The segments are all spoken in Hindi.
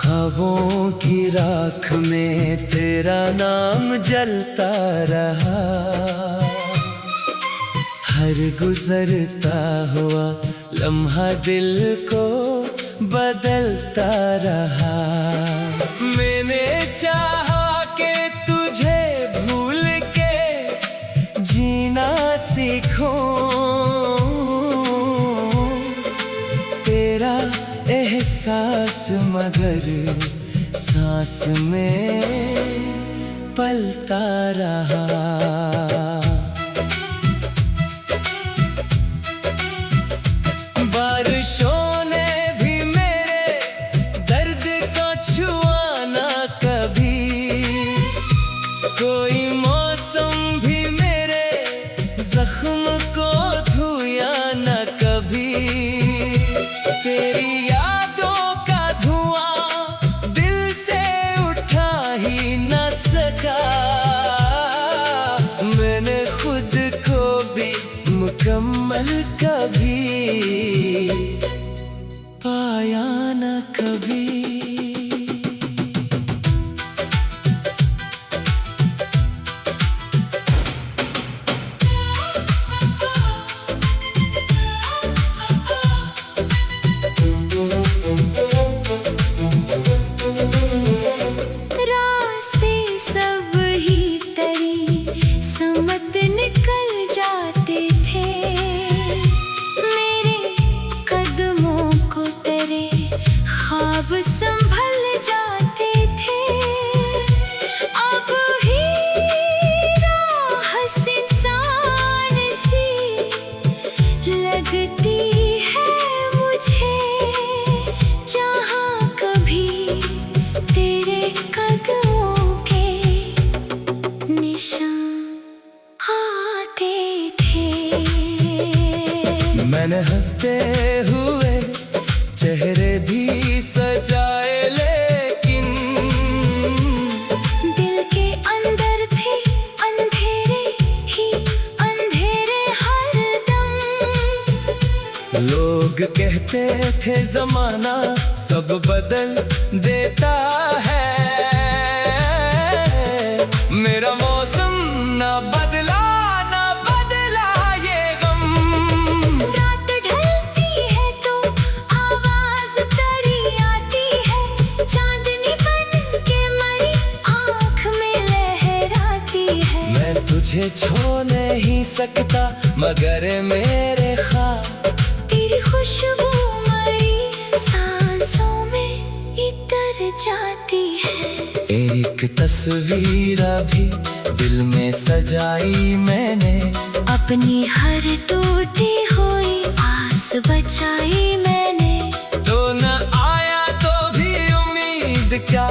ख्वाबों की राख में तेरा नाम जलता रहा, हर गुजरता हुआ लम्हा दिल को बदलता रहा। मैंने चाहा कि तुझे भूल के जीना सीखूं, तेरा एहसास मगर सांस में पलता रहा। बारिशों ने भी मेरे दर्द को छुआ ना कभी, कोई मौसम भी मेरे जख्म को धोया ना कभी। तेरी यादों का धुआं दिल से उठा ही न सका, मैंने खुद को भी मुकम्मल कभी पाया न कभी। रास्ते सब ही तेरी समत निकल जाते थे, मेरे कदमों को तेरे ख्वाब संभल जाते थे। अब ही राह इंसान सी लगती है मुझे, जहाँ कभी तेरे कदमों के निशान आते थे। मैंने हंसते हुए चेहरे भी सजाए, लेकिन दिल के अंदर थे अंधेरे ही अंधेरे हरदम। लोग कहते थे जमाना सब बदल देता है, मेरा मौसम ना बदला ना बदला ये गम। रात ढलती है तो आवाज तेरी आती है, चांदनी बन के मरी आँख में लहराती है। मैं तुझे छोड़ नहीं सकता मगर मेरे ख्वाब तेरी खुशबू मरी सांसों में इतर जाती है। एक तस्वीर अभी दिल में सजाई मैंने, अपनी हर टूटी हुई आस बचाई मैंने। तो न आया तो भी उम्मीद क्या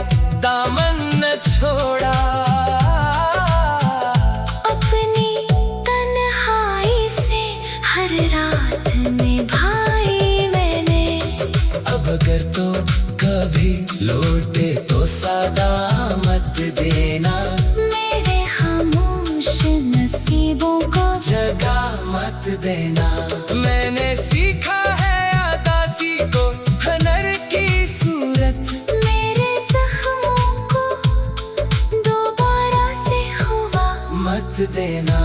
दामन न छोड़ा। अपनी तन्हाई से हर रात निभाई मैंने। अब अगर तो कभी लौटे तो सादा मत देना, मेरे खामोश नसीबों को जगह मत देना। मैंने सीखा है आदासी को हनर की सूरत, मेरे जख्मों को दोबारा से हुआ मत देना।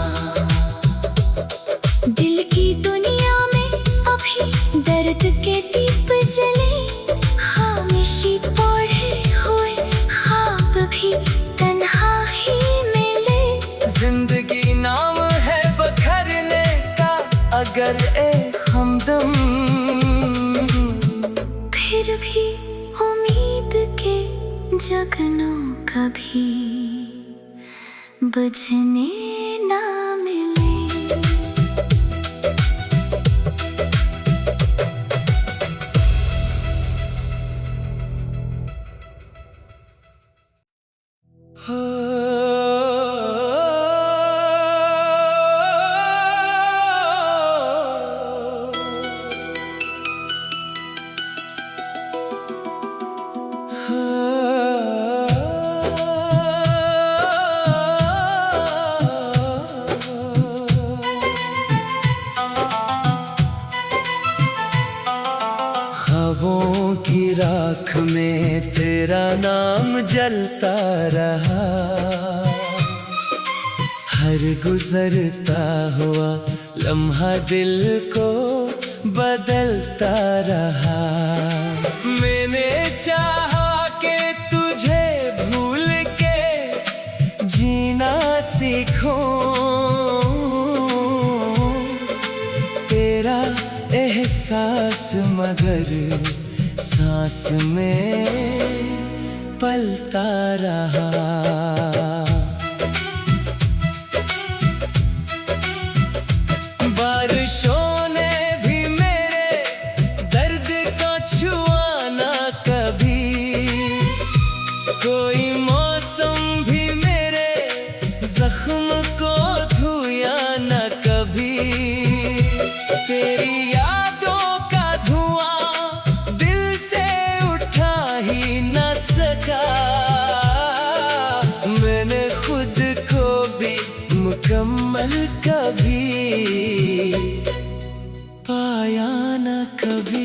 दिल की दुनिया में अभी दर्द के दीप जले, खामोशी पढ़े हुए ख्वाब भी तन्हा ही मिले। जिंदगी नाम है बखरने का अगर एक हमदम, फिर भी उम्मीद के जगनों कभी बुझने ना मिले। हो नाम जलता रहा। हर गुजरता हुआ लम्हा दिल को बदलता रहा। मैंने चाहा कि तुझे भूल के जीना सीखूं, तेरा एहसास मगर सांस में पलता रहा। बारिशों ने भी मेरे दर्द को छुआ ना कभी, कोई मौसम भी मेरे जख्म को धोया ना कभी। तेरी यादों का धुआं दिल से उठा ही न सका। मैंने खुद को भी मुकम्मल कभी पाया न कभी।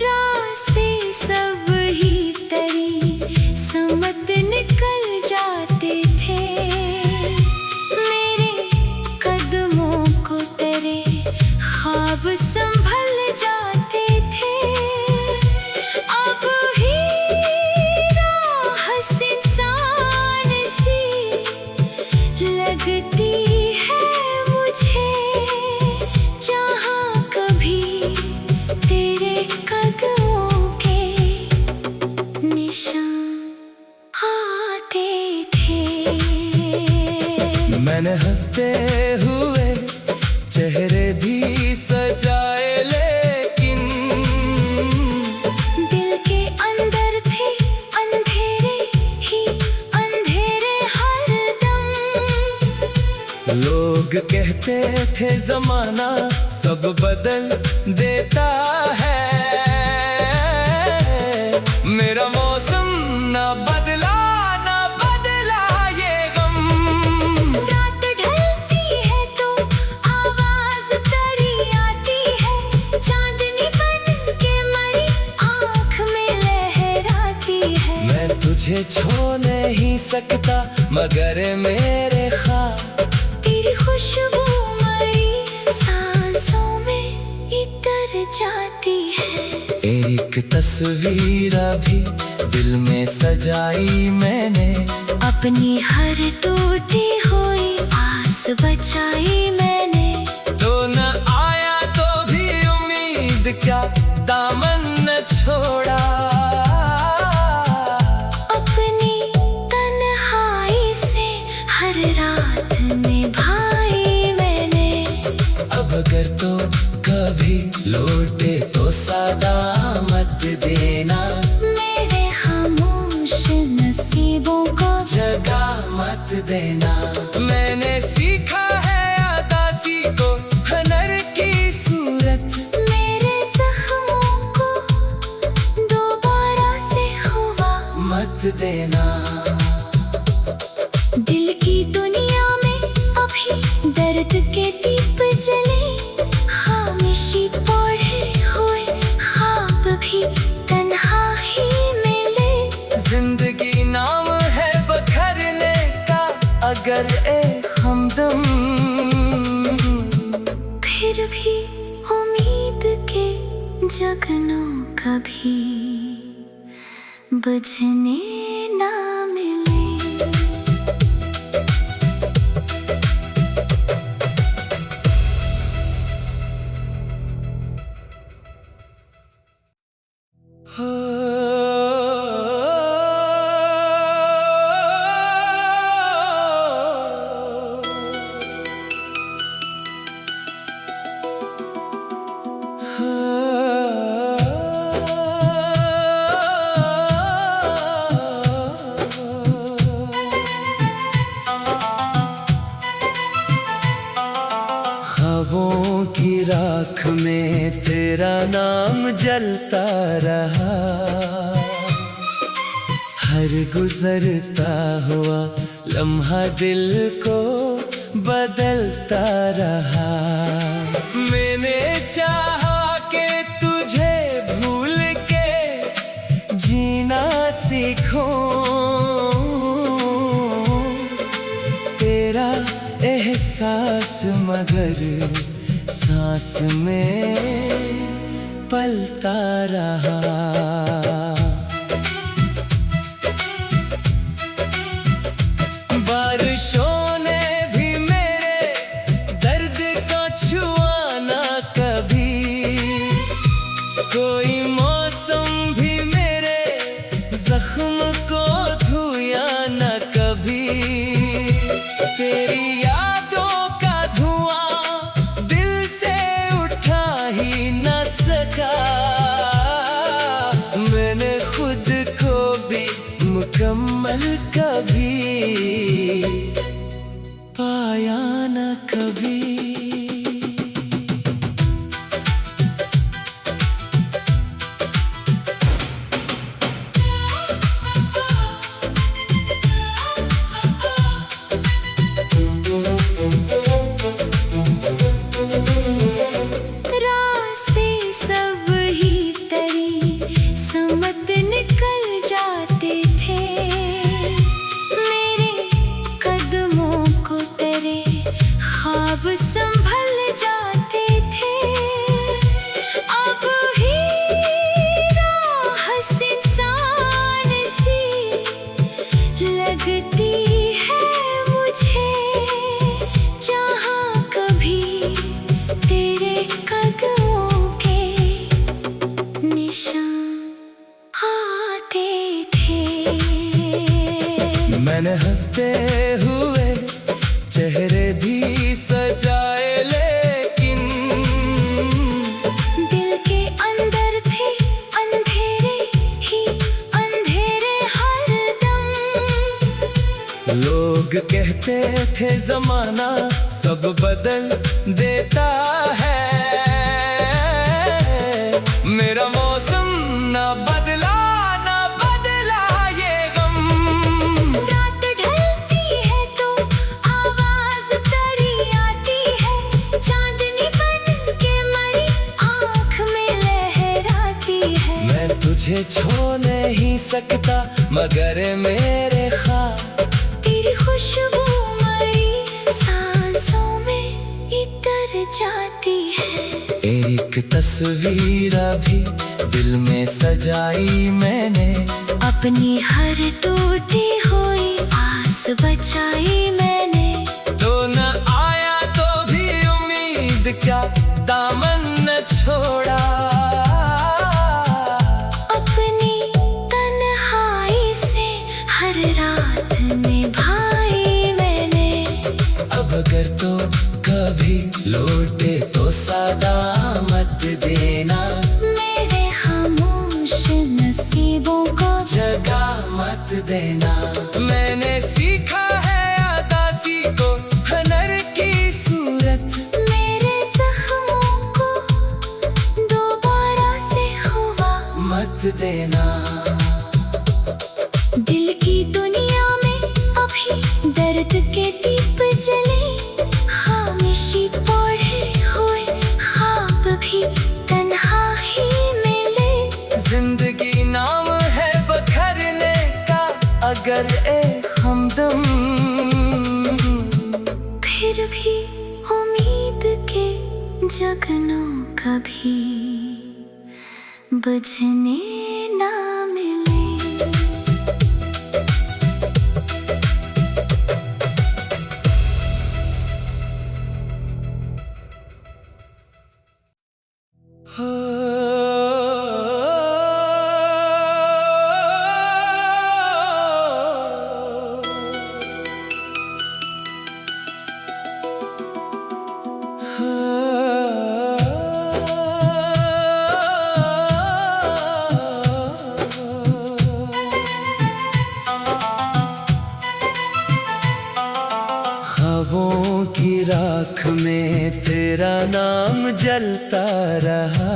रास्ते सब ही तेरी समत निकल जाते थे, मेरे कदमों को तेरे ख्वाब संभल जाते थे। अब ही राह इंसान सी लगती है मुझे, जहाँ कभी तेरे कदमों के निशान आते थे। मैंने हंसते हुए चेहरे भी सजाए, लेकिन दिल के अंदर थे अंधेरे ही अंधेरे हरदम। लोग कहते थे जमाना सब बदल देता है, मेरा मौसम ना बदला ना बदला ये गम। रात ढलती है तो आवाज तेरी आती है, चांदनी बन के मरी आँख में लहराती है। मैं तुझे छोड़ नहीं सकता मगर मेरे ख्वाब तेरी खुशबू मरी सांसों में इतर जाती है। एक तस्वीर अभी दिल में सजाई मैंने, अपनी हर टूटी हुई आस बचाई मैंने। तो न आया तो भी उम्मीद क्या दामन न छोड़ा। अपनी तन्हाई से हर रात निभाई मैंने। अब अगर तो कभी लौटे तो सादा मत देना, मेरे खामोश नसीबों को जगह मत देना। मैंने सीखा है आदासी को हनर की सूरत, मेरे जख्मों को दोबारा से हुआ मत देना। दिल की दुनिया में अभी दर्द के दीप जले, खामोशी पढ़े हुए ख्वाब भी तन्हा ही मिले। जिंदगी नाम है बखरने का अगर एक हमदम, फिर भी उम्मीद के जगनों कभी बुझने ना मिले। ख्वाबों की राख में तेरा नाम जलता रहा। हर गुजरता हुआ लम्हा दिल को बदलता रहा। मैंने चाहा कि तुझे भूल के जीना सीखूं, तेरा एहसास मगर सांस में पलता रहा। बारिशों ने भी मेरे दर्द को छुआ ना कभी, कोई मौसम भी मेरे जख्म को धोया ना कभी। तेरी यादों का धुआं दिल से उठा ही न सका, मैंने खुद को भी मुकम्मल कभी पाया न कभी। रास्ते सब ही तेरी समत निकल जाते थे, मेरे कदमों को तेरे ख्वाब संभल जाते थे। अब ही राह इंसान सी लगती है मुझे, जहाँ कभी तेरे कदमों के निशान आते थे। मैंने हंसते हुए चेहरे भी सजाए, लेकिन दिल के अंदर थे अंधेरे ही अंधेरे हरदम। लोग कहते थे जमाना सब बदल देता है, मेरा मौसम ना बदला ना बदला ये गम। रात ढलती है तो आवाज तेरी आती है, चांदनी बन के मरी आँख में लहराती है। मैं तुझे छोड़ नहीं सकता मगर मेरे ख्वाब तेरी खुशबू मरी सांसों में इतर जाती है। एक तस्वीर अभी दिल में सजाई मैंने, अपनी हर टूटी हुई आस बचाई मैंने। तो न आया तो भी उम्मीद क्या दामन न छोड़ा, अपनी तन्हाई से हर रात निभाई मैंने। अब अगर तो कभी लौटे तो सादा मत देना, मेरे खामोश नसीबों को जगह मत देना। मैंने सीखा है आदासी को हनर की सूरत, मेरे जख्मों को दोबारा से हुआ मत देना। दिल की दुनिया में अभी दर्द के दीप जले, खामोशी पढ़े हुए ख्वाब भी तन्हा ही मिले। जिंदगी नाम है बखरने का अगर एक हमदम, फिर भी उम्मीद के जगनों कभी बुझने ना मिले। ख्वाबों की राख में तेरा नाम जलता रहा,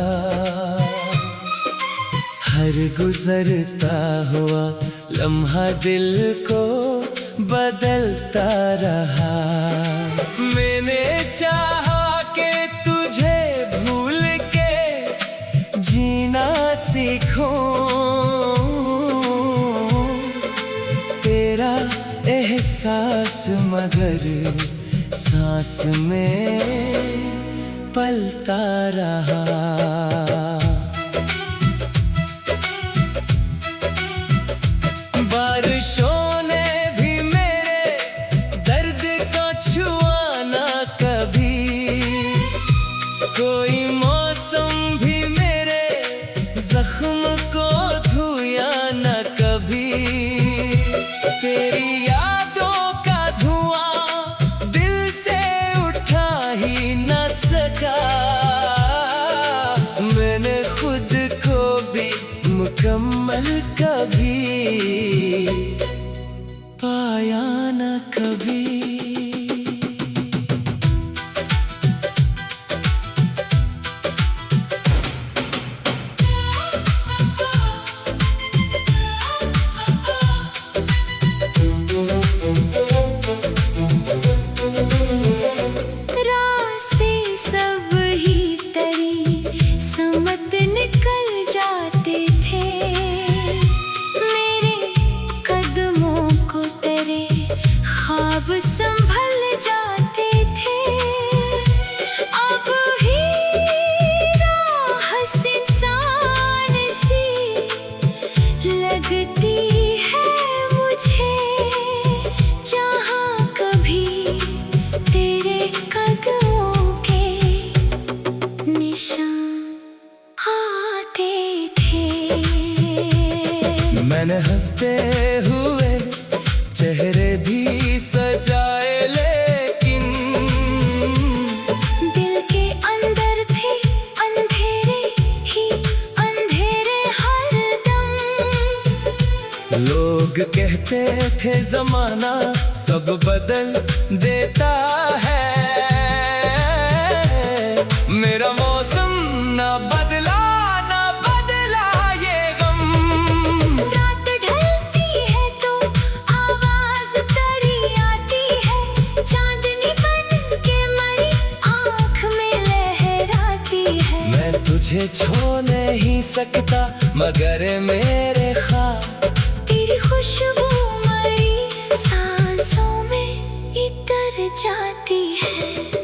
हर गुजरता हुआ लम्हा दिल को बदलता रहा। मैंने चाहा कि तुझे भूल के जीना सीखूं, तेरा एहसास मगर सांस में पलता रहा। बारिशों ने भी मेरे दर्द को छुआ ना कभी, कोई मौसम भी मेरे जख्म को धोया ना कभी। तेरी यादों का धुआं दिल से उठा ही न सका, मैंने खुद को भी मुकम्मल कभी पाया न कभी। रास्ते सब ही तेरी समत निकल जाते थे, मेरे कदमों को तेरे ख्वाब संभल जाते थे। अब ही राह इंसान सी लगती है मुझे, जहाँ कभी तेरे कदमों के निशान आते थे। मैंने हंसते हुए चेहरे भी सजाए, लेकिन दिल के अंदर थे अंधेरे ही अंधेरे हरदम। लोग कहते थे जमाना सब बदल देता है, मेरा मौसम ना बदला ना बदला ये गम। रात ढलती है तो आवाज तेरी आती है, चांदनी बन के मरी आँख में लहराती है। मैं तुझे छोड़ नहीं सकता मगर मेरे ख्वाब तेरी खुशबू मरी सांसों में इतर जाती है।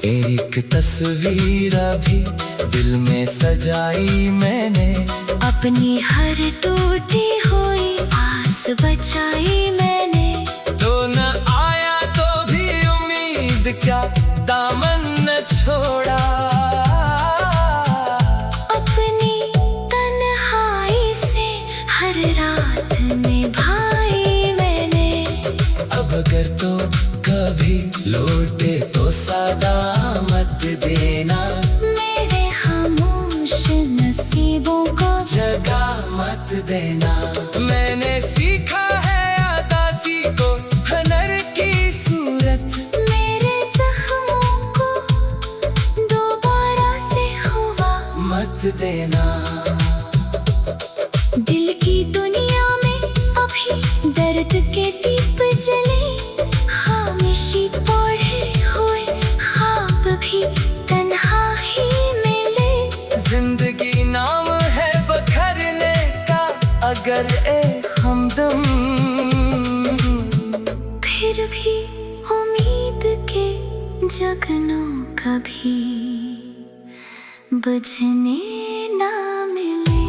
एक तस्वीर अभी दिल में सजाई मैंने, अपनी हर टूटी हुई आस बचाई मैंने। तो न आया तो भी उम्मीद का दामन न छोड़ा, अपनी तन्हाई से हर रात निभाई मैंने। अब अगर तो कभी लौटे तो सादा मत देना, मेरे खामोश नसीबों को जगह मत देना। मैंने सीखा है आदासी को हनर की सूरत, मेरे जख्मों को दोबारा से हुआ मत देना। दिल की दुनिया में अभी दर्द के दीप जले, खामोशी पढ़े हुए ख्वाब भी तन्हा ही मिले। जिंदगी नाम है बखरने का अगर एक हमदम, फिर भी उम्मीद के जगनों कभी बुझने ना मिले।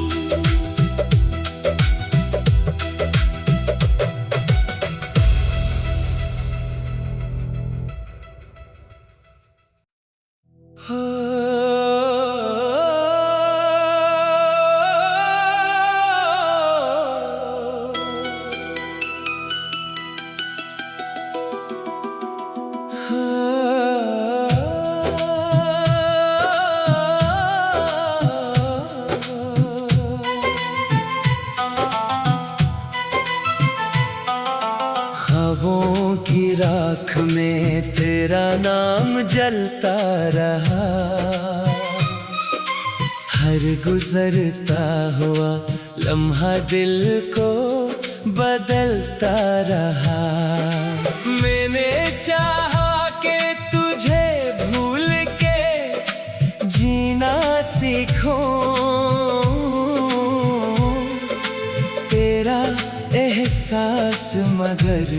ख्वाबों की राख में तेरा नाम जलता रहा, हर गुजरता हुआ लम्हा दिल को बदलता रहा। मैंने चाहा कि तुझे भूल के जीना सीखूं, तेरा एहसास मगर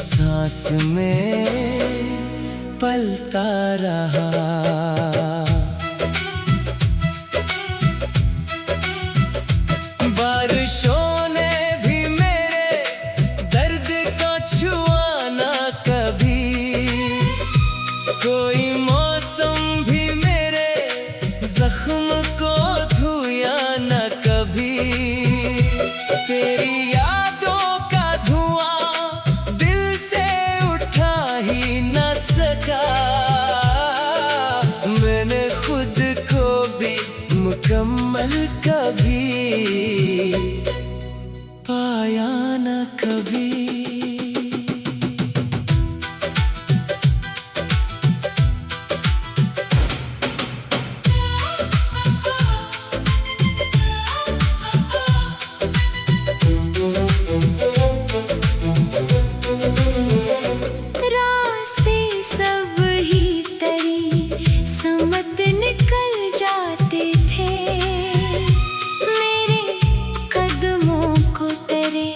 सांस में पलता रहा। बारिशों ने भी मेरे दर्द को छुआ ना कभी, कोई मौसम भी मेरे जख्म को धोया ना कभी। तेरी यादों का धुआं दिल से उठा ही ना सका, मैंने खुद को भी मुकम्मल कभी पाया न कभी। रास्ते सब ही तेरी समत निकल जाते थे, मेरे कदमों को तेरे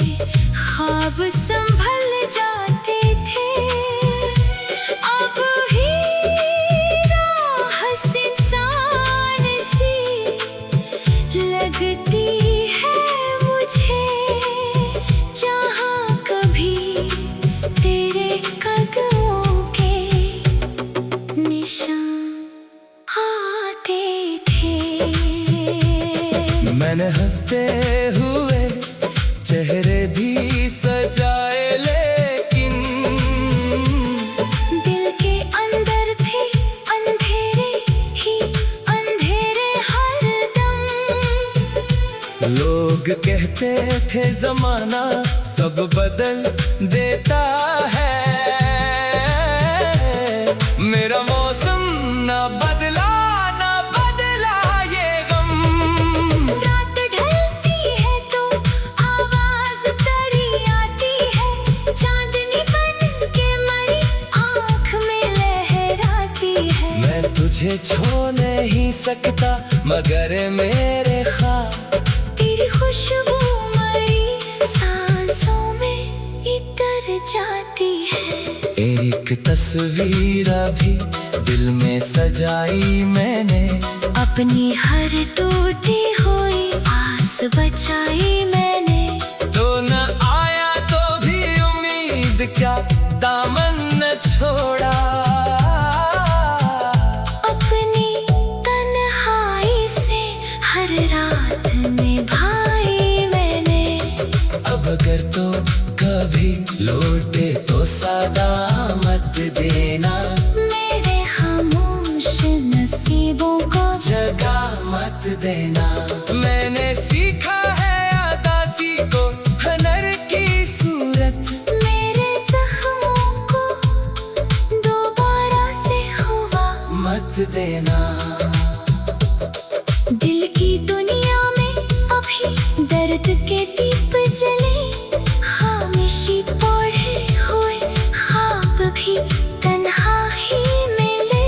ख्वाब संभल जाते थे। अब ही राह इंसान सी लगती है मुझे, जहाँ कभी तेरे कदमों के निशान आते थे। मैंने हंसते हुए चेहरे भी सजाए, लेकिन दिल के अंदर थे अंधेरे ही अंधेरे हरदम। लोग कहते थे जमाना सब बदल देता है, मेरा मौसम ना बदला ना बदला ये गम। रात ढलती है तो आवाज तेरी आती है, चांदनी बन के मरी आँख में लहराती है। मैं तुझे छोड़ नहीं सकता मगर मेरे ख्वाब तेरी खुशबू मरी सांसों में इतर जाती है। एक तस्वीर अभी दिल में सजाई मैंने, अपनी हर टूटी हुई आस बचाई मैंने। तो न आया तो भी उम्मीद क्या दामन न छोड़ा। अपनी तन्हाई से हर रात निभाई मैंने। अब अगर तो कभी लौटे तो सादा मत देना, मेरे खामोश नसीबों को जगह मत देना। मैंने सीखा है आदासी को हनर की सूरत, मेरे जख्मों को दोबारा से हुआ मत देना। दिल की दुनिया में अभी दर्द के दीप जले, खामोशी पढ़े हुए ख्वाब भी तन्हा ही मिले।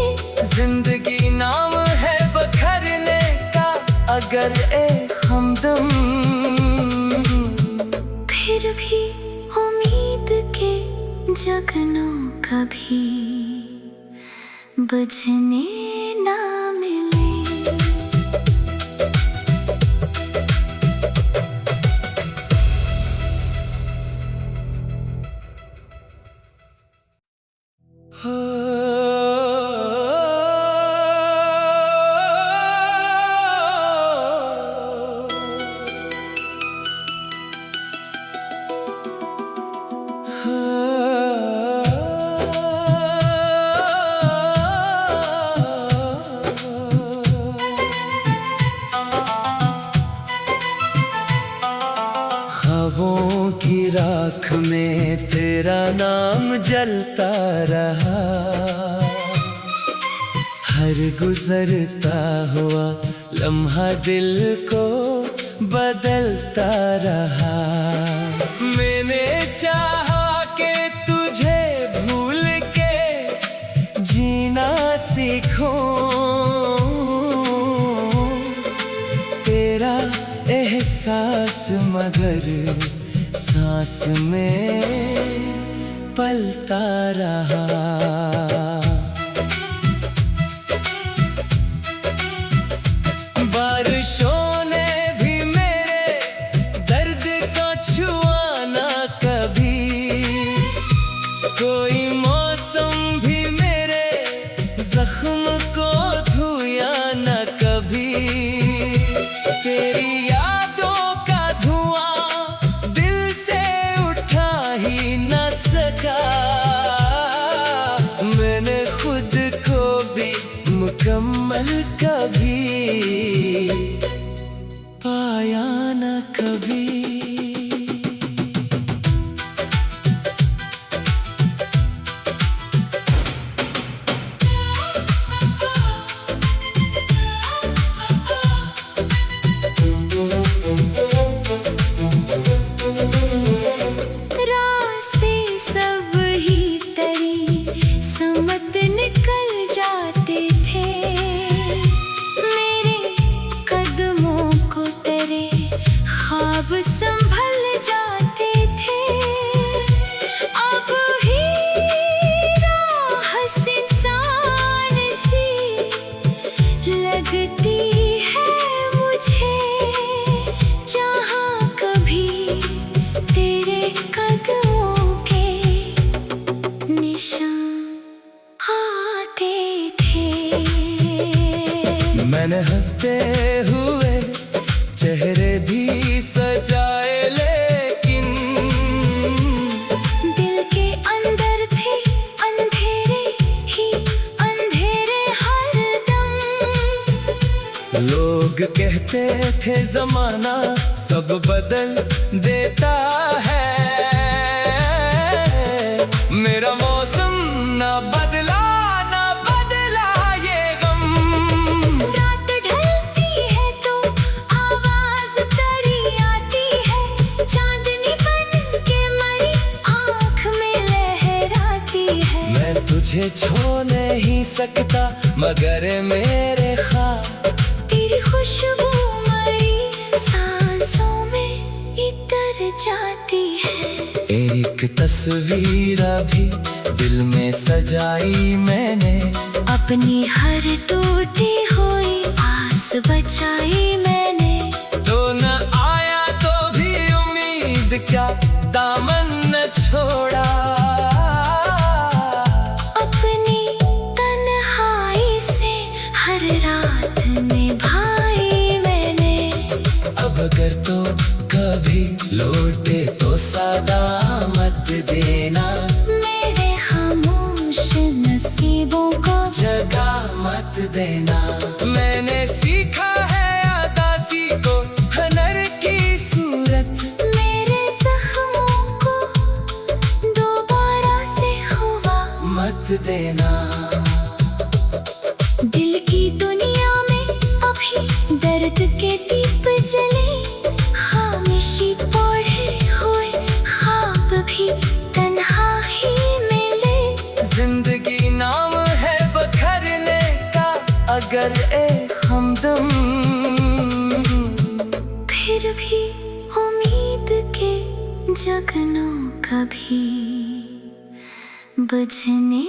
जिंदगी नाम है बखरने का अगर एक हमदम, फिर भी उम्मीद के जगनों कभी बुझने ना मिले। ख्वाबों की राख में तेरा नाम जलता रहा, हर गुजरता हुआ लम्हा दिल को बदलता रहा। मैंने चाहा कि तुझे भूल के जीना सीखूं, तेरा एहसास मगर सांस में पलता रहा। बारिशों ने भी मेरे दर्द को छुआ ना कभी, कोई मौसम भी मेरे जख्म को धोया ना कभी। तेरी यादों का धुआं दिल से उठा ही ना सका, मैंने खुद को भी मुकम्मल कभी पाया न कभी। रास्ते सब ही तेरी समत निकल जाते थे, मेरे कदमों को तेरे ख्वाब संभल जाते थे। अब ही राह इंसान सी लगती है मुझे, जहाँ कभी तेरे कदमों के निशान आते थे। मैंने हंसते हुए चेहरे भी सजाए, लेकिन दिल के अंदर थे अंधेरे ही अंधेरे हरदम। लोग कहते थे जमाना सब बदल देता है, मेरा मौसम ना बदला ना बदला ये गम। रात ढलती है तो आवाज तेरी आती है, चांदनी बन के मरी आँख में लहराती है। मैं तुझे छोड़ नहीं सकता मगर मेरे ख्वाब तेरी खुशबू मरी सांसों में इतर जाती है। एक तस्वीर अभी दिल में सजाई मैंने, अपनी हर टूटी हुई आस बचाई मैंने। तो न आया तो भी उम्मीद क्या दामन न छोड़ा, अपनी तन्हाई से हर रात निभाई मैंने। अब अगर तो कभी लौटे तो सादा मत देना, मेरे खामोश नसीबों को जगह मत देना। मैंने सीखा है आदासी को हनर की सूरत, मेरे जख्मों को दोबारा से हुआ मत देना। दिल की दुनिया में अभी दर्द के दीप जले, खामोशी पढ़े हुए ख्वाब भी तन्हा ही मिले। जिंदगी नाम है बखरने का अगर एक हमदम, फिर भी उम्मीद के जगनों कभी बुझने